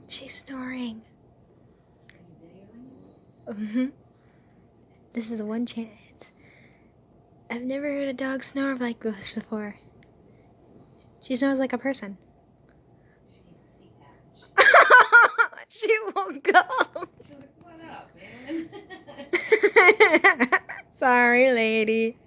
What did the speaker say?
She's snoring. This is the one chance. I've never heard a dog snore like this before. She snores like a person. She woke up. She's like, what up, man? Sorry, lady.